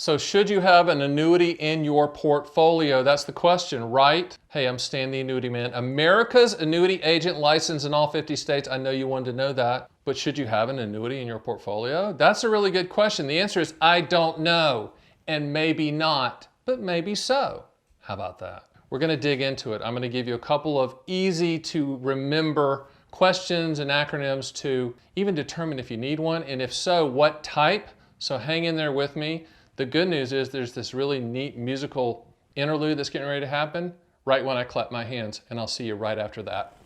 So should you have an annuity in your portfolio? That's the question, right? Hey, I'm Stan the Annuity Man, America's annuity agent licensed in all 50 states. I know you wanted to know that, but should you have an annuity in your portfolio? That's a really good question. The answer is I don't know, and maybe not, but maybe so. How about that? We're gonna dig into it. I'm gonna give you a couple of easy to remember questions and acronyms to even determine if you need one, and if so, what type. So hang in there with me. The good news is there's this really neat musical interlude that's getting ready to happen right when I clap my hands, and I'll see you right after that.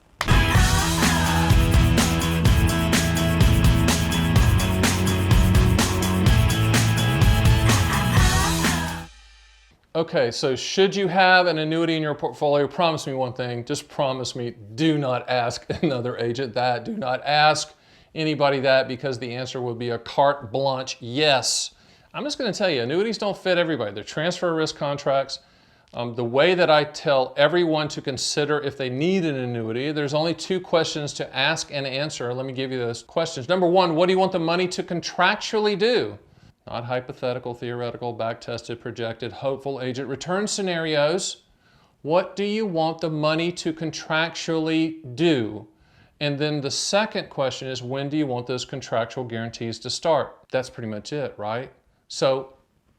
Okay, so should you have an annuity in your portfolio? Promise me one thing, just promise me, do not ask another agent that. Do not ask anybody that, because the answer will be a carte blanche yes. I'm just going to tell you, annuities don't fit everybody. They're transfer risk contracts. The way that I tell everyone to consider if they need an annuity, there's only 2 questions to ask and answer. Let me give you those questions. Number 1, what do you want the money to contractually do? Not hypothetical, theoretical, back-tested, projected, hopeful agent return scenarios. What do you want the money to contractually do? And then the second question is, when do you want those contractual guarantees to start? That's pretty much it, right? So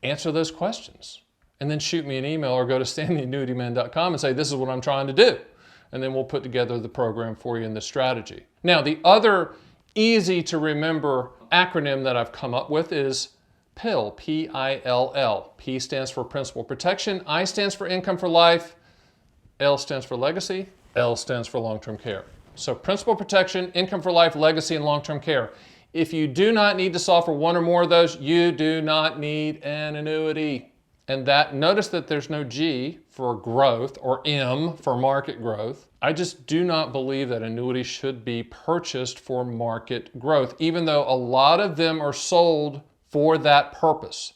answer those questions and then shoot me an email or go to stantheannuityman.com and say, this is what I'm trying to do. And then we'll put together the program for you and the strategy. Now, the other easy to remember acronym that I've come up with is PILL, P-I-L-L. P stands for principal protection, I stands for income for life, L stands for legacy, L stands for long-term care. So principal protection, income for life, legacy, and long-term care. If you do not need to solve for one or more of those, you do not need an annuity. And that, notice that there's no G for growth or M for market growth. I just do not believe that annuities should be purchased for market growth, even though a lot of them are sold for that purpose.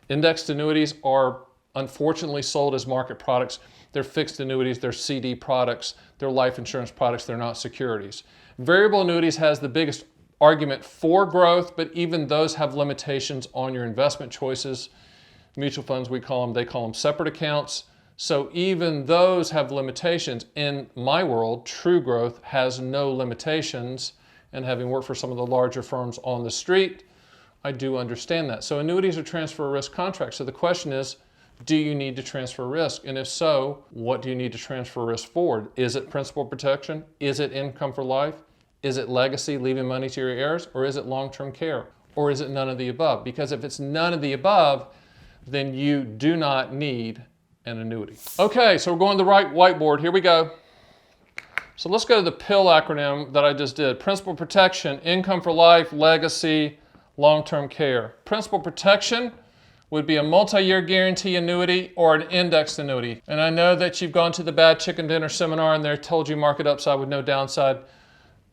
Indexed annuities are unfortunately sold as market products. They're fixed annuities, they're CD products, they're life insurance products, they're not securities. Variable annuities has the biggest argument for growth, but even those have limitations on your investment choices. Mutual funds, they call them separate accounts. So even those have limitations. In my world, true growth has no limitations. And having worked for some of the larger firms on the street, I do understand that. So annuities are transfer risk contracts. So the question is, do you need to transfer risk? And if so, what do you need to transfer risk for? Is it principal protection? Is it income for life? Is it legacy, leaving money to your heirs? Or is it long-term care? Or is it none of the above? Because if it's none of the above, then you do not need an annuity. Okay, so we're going to the right whiteboard. Here we go. So let's go to the PILL acronym that I just did. Principal protection, income for life, legacy, long-term care. Principal protection would be a multi-year guarantee annuity or an indexed annuity. And I know that you've gone to the Bad Chicken Dinner seminar and they told you market upside with no downside.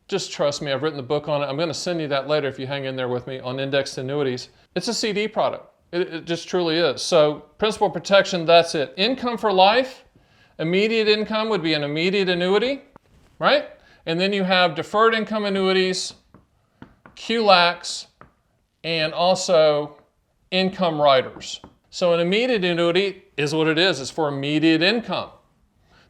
Just trust me, I've written the book on it. I'm going to send you that later if you hang in there with me on indexed annuities. It's a CD product. It just truly is. So principal protection, that's it. Income for life, immediate income would be an immediate annuity, right? And then you have deferred income annuities, QLACs, and also income riders. So an immediate annuity is what it is. It's for immediate income.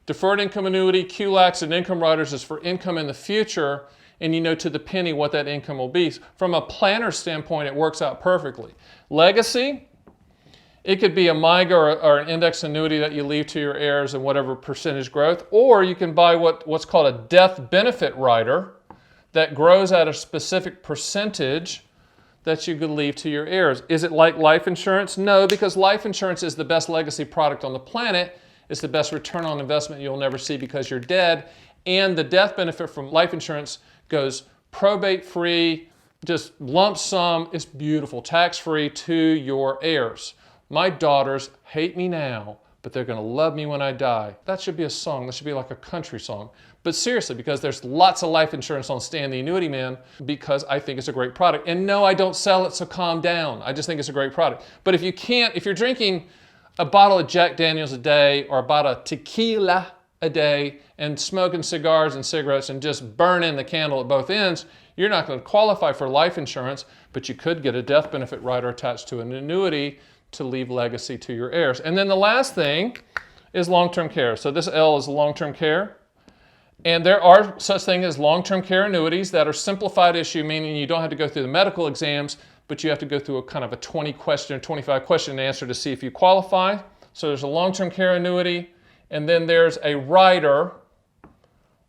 Deferred income annuity, QLACs, and income riders is for income in the future, and you know to the penny what that income will be. From a planner standpoint, it works out perfectly. Legacy, it could be a MYGA or an index annuity that you leave to your heirs and whatever percentage growth, or you can buy what's called a death benefit rider that grows at a specific percentage that you could leave to your heirs. Is it like life insurance? No, because life insurance is the best legacy product on the planet. It's the best return on investment you'll never see because you're dead. And the death benefit from life insurance goes probate-free, just lump sum. It's beautiful, tax-free to your heirs. My daughters hate me now, but they're going to love me when I die. That should be a song. That should be like a country song. But seriously, because there's lots of life insurance on Stan the Annuity Man, because I think it's a great product. And no, I don't sell it, so calm down. I just think it's a great product. But if you're drinking a bottle of Jack Daniels a day or a bottle of tequila a day and smoking cigars and cigarettes and just burning the candle at both ends, you're not going to qualify for life insurance, but you could get a death benefit rider attached to an annuity to leave legacy to your heirs. And then the last thing is long-term care. So this L is long-term care. And there are such things as long-term care annuities that are simplified issue, meaning you don't have to go through the medical exams, but you have to go through a kind of a 20 question or 25 question answer to see if you qualify. So there's a long-term care annuity, and then there's a rider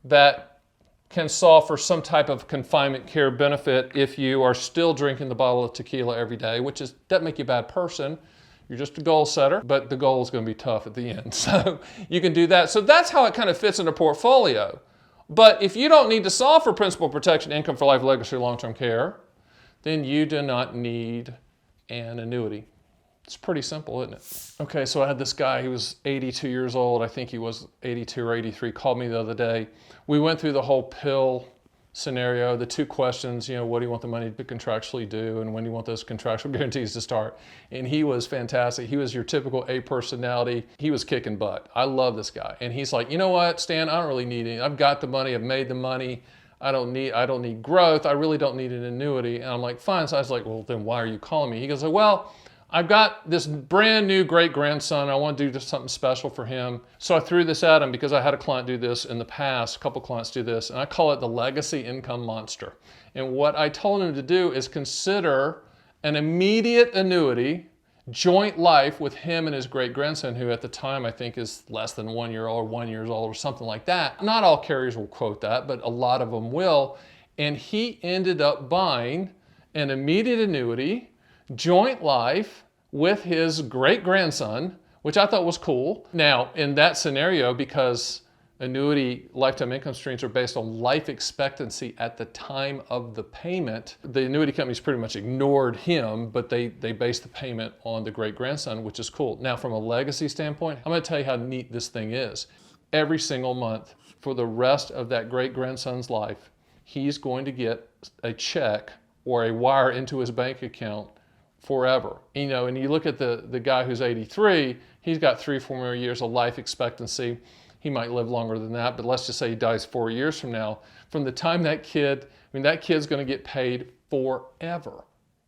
that can solve for some type of confinement care benefit if you are still drinking the bottle of tequila every day, which doesn't make you a bad person. You're just a goal setter, but the goal is going to be tough at the end. So you can do that. So that's how it kind of fits in a portfolio. But if you don't need to solve for principal protection, income for life, legacy, long-term care, then you do not need an annuity. It's pretty simple, isn't it? Okay, so I had this guy, he was 82 years old. I think he was 82 or 83, called me the other day. We went through the whole pill scenario, the 2 questions, what do you want the money to contractually do, and when do you want those contractual guarantees to start? And he was fantastic. He was your typical A personality. He was kicking butt. I love this guy. And he's like, you know what, Stan, I don't really need any. I've got the money, I've made the money. I don't need growth. I really don't need an annuity. And I'm like, fine. So I was like, well, then why are you calling me? He goes, well, I've got this brand new great-grandson. I want to do just something special for him. So I threw this at him because I had a client do this in the past. A couple clients do this, and I call it the legacy income monster. And what I told him to do is consider an immediate annuity, joint life with him and his great-grandson, who at the time I think is less than 1 year old or 1 year old or something like that. Not all carriers will quote that, but a lot of them will. And he ended up buying an immediate annuity, joint life with his great-grandson, which I thought was cool. Now, in that scenario, because annuity lifetime income streams are based on life expectancy at the time of the payment, the annuity companies pretty much ignored him, but they based the payment on the great-grandson, which is cool. Now, from a legacy standpoint, I'm gonna tell you how neat this thing is. Every single month for the rest of that great-grandson's life, he's going to get a check or a wire into his bank account forever. And you look at the guy who's 83, he's got 3 or 4 more years of life expectancy. He might live longer than that, but let's just say he dies 4 years from now. From the time that kid's going to get paid forever.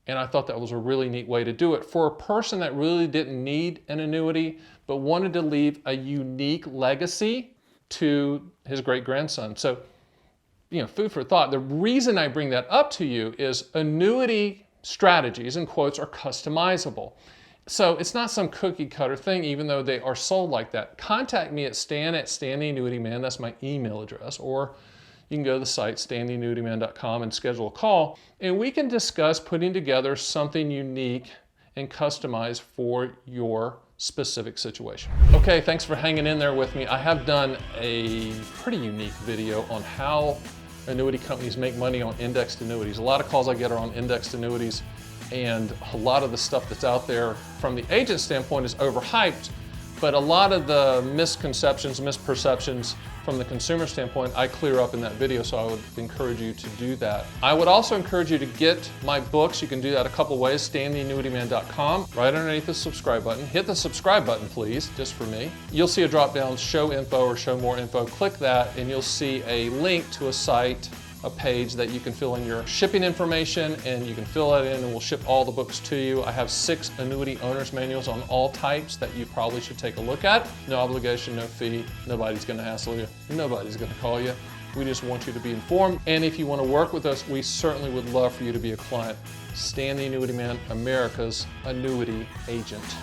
And I thought that was a really neat way to do it for a person that really didn't need an annuity, but wanted to leave a unique legacy to his great-grandson. So, food for thought. The reason I bring that up to you is annuity strategies, in quotes, are customizable. So it's not some cookie cutter thing, even though they are sold like that. Contact me at stan@StanTheAnnuityMan. That's my email address. Or you can go to the site, StanTheAnnuityMan.com, and schedule a call. And we can discuss putting together something unique and customized for your specific situation. Okay, thanks for hanging in there with me. I have done a pretty unique video on how annuity companies make money on indexed annuities. A lot of calls I get are on indexed annuities, and a lot of the stuff that's out there from the agent standpoint is overhyped, but a lot of the misconceptions, misperceptions from the consumer standpoint, I clear up in that video, so I would encourage you to do that. I would also encourage you to get my books. You can do that a couple ways, StanTheAnnuityMan.com. Right underneath the subscribe button. Hit the subscribe button, please, just for me. You'll see a drop down, show info or show more info. Click that and you'll see a link to a site, a page that you can fill in your shipping information, and you can fill that in and we'll ship all the books to you. I have 6 annuity owner's manuals on all types that you probably should take a look at. No obligation, no fee. Nobody's gonna hassle you. Nobody's gonna call you. We just want you to be informed. And if you want to work with us, we certainly would love for you to be a client. Stan the Annuity Man, America's annuity agent.